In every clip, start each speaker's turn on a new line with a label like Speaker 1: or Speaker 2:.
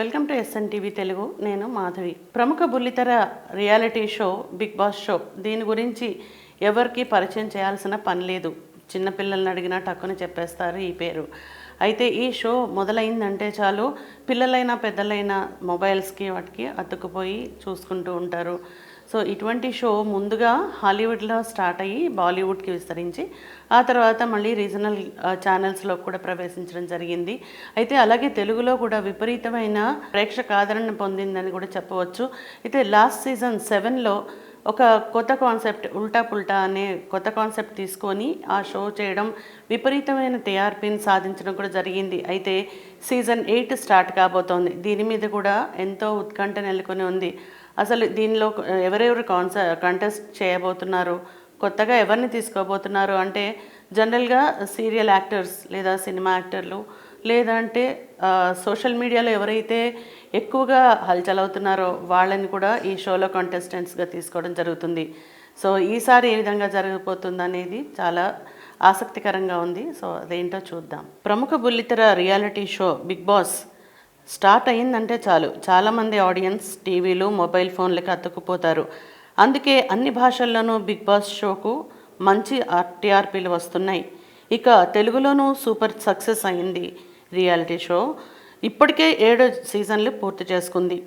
Speaker 1: Welcome to SN TV Telugu. నేను మాధవి. ప్రముఖ బుల్లితెర reality show big boss show. దీని గురించి ఎవరికి పరిచయం చేయాల్సిన పని లేదు. చిన్నపిల్లల్ని అడిగినా టక్కున చెప్పేస్తారు ఈ పేరు. అయితే ఈ షో మొదలైందంటే చాలు పిల్లలైనా పెద్దలైనా మొబైల్స్కి వాటికి అతుక్కుపోయి చూసుకుంటూ ఉంటారు. సో ఇటువంటి షో ముందుగా హాలీవుడ్లో స్టార్ట్ అయ్యి బాలీవుడ్కి విస్తరించి ఆ తర్వాత మళ్ళీ రీజనల్ ఛానల్స్లో కూడా ప్రవేశించడం జరిగింది. అయితే అలాగే తెలుగులో కూడా విపరీతమైన ప్రేక్షక ఆదరణ పొందిందని కూడా చెప్పవచ్చు. అయితే లాస్ట్ సీజన్ 7లో ఒక కొత్త కాన్సెప్ట్ ఉల్టా పుల్టా అనే కొత్త కాన్సెప్ట్ తీసుకొని ఆ షో చేయడం, విపరీతమైన టీఆర్పీని సాధించడం కూడా జరిగింది. అయితే సీజన్ 8 స్టార్ట్ కాబోతోంది. దీని మీద కూడా ఎంతో ఉత్కంఠ నెలకొని ఉంది. అసలు దీనిలో ఎవరెవరు కంటెస్ట్ చేయబోతున్నారు, కొత్తగా ఎవరిని తీసుకోబోతున్నారు అంటే జనరల్గా సీరియల్ యాక్టర్స్ లేదా సినిమా యాక్టర్లు లేదంటే సోషల్ మీడియాలో ఎవరైతే ఎక్కువగా హల్చల్ అవుతున్నారో వాళ్ళని కూడా ఈ షోలో కంటెస్టెంట్స్గా తీసుకోవడం జరుగుతుంది. సో ఈసారి ఏ విధంగా జరగబోతుంది అనేది చాలా ఆసక్తికరంగా ఉంది. సో అదేంటో చూద్దాం. ప్రముఖ బుల్లితెర reality show big Boss start అయ్యిందంటే చాలు చాలామంది ఆడియన్స్ టీవీలు మొబైల్ ఫోన్లకి అతుక్కుపోతారు. అందుకే అన్ని భాషల్లోనూ బిగ్ బాస్ షోకు మంచి టీఆర్పీలు వస్తున్నాయి. ఇక తెలుగులోనూ సూపర్ సక్సెస్ అయింది రియాలిటీ షో. ఇప్పటికే 7 సీజన్లు పూర్తి చేసుకుంది.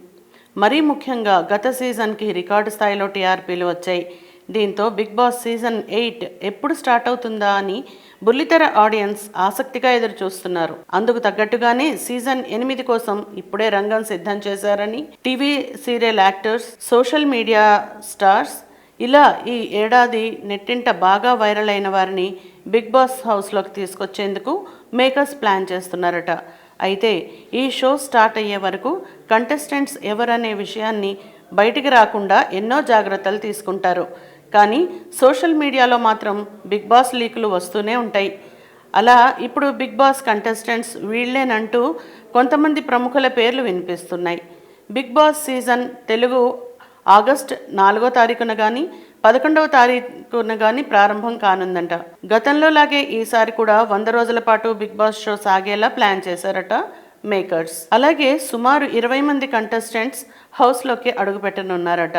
Speaker 1: మరీ ముఖ్యంగా గత సీజన్కి రికార్డు స్థాయిలో టీఆర్పీలు వచ్చాయి. దీంతో బిగ్ బాస్ సీజన్ 8 ఎప్పుడు స్టార్ట్ అవుతుందా అని బుల్లితెర ఆడియన్స్ ఆసక్తిగా ఎదురు చూస్తున్నారు. అందుకు తగ్గట్టుగానే సీజన్ 8 కోసం ఇప్పుడే రంగం సిద్ధం చేశారని TV serial actors, social media stars ఇలా ఈ ఏడాది నెట్టింట బాగా వైరల్ అయిన వారిని బిగ్ బాస్ హౌస్లోకి తీసుకొచ్చేందుకు మేకర్స్ ప్లాన్ చేస్తున్నారట. అయితే ఈ షో స్టార్ట్ అయ్యే వరకు కంటెస్టెంట్స్ ఎవరనే విషయాన్ని బయటికి రాకుండా ఎన్నో జాగ్రత్తలు తీసుకుంటారు. కానీ సోషల్ మీడియాలో మాత్రం బిగ్ బాస్ లీకులు వస్తూనే ఉంటాయి. అలా ఇప్పుడు బిగ్ బాస్ కంటెస్టెంట్స్ వీళ్ళేనంటూ కొంతమంది ప్రముఖుల పేర్లు వినిపిస్తున్నాయి. Big Boss season Telugu August 4వ తారీఖున కానీ 11వ తారీఖున కానీ ప్రారంభం కానుందంట. గతంలో లాగే ఈసారి కూడా 100 రోజుల పాటు బిగ్ బాస్ షో సాగేలా ప్లాన్ చేశారట మేకర్స్. అలాగే సుమారు 20 మంది కంటెస్టెంట్స్ హౌస్లోకి అడుగుపెట్టనున్నారట.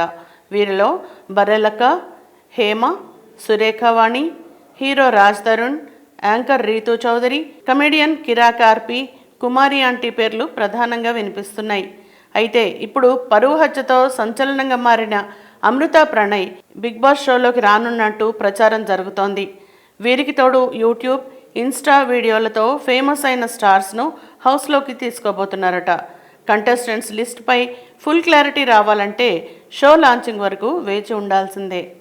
Speaker 1: వీరిలో Barrelakka, Hema, Surekhavani, hero Raj Tarun, anchor Rithu Chowdary, comedian Kiraak RP, Kumari aunty పేర్లు ప్రధానంగా వినిపిస్తున్నాయి. అయితే ఇప్పుడు పరువు హత్యతో సంచలనంగా మారిన అమృత ప్రణయ్ బిగ్ బాస్ షోలోకి రానున్నట్టు ప్రచారం జరుగుతోంది. వీరికి తోడు యూట్యూబ్, ఇన్స్టా వీడియోలతో ఫేమస్ అయిన స్టార్స్ను హౌస్లోకి తీసుకోబోతున్నారట. కంటెస్టెంట్స్ లిస్ట్పై ఫుల్ క్లారిటీ రావాలంటే షో లాంచింగ్ వరకు వేచి ఉండాల్సిందే.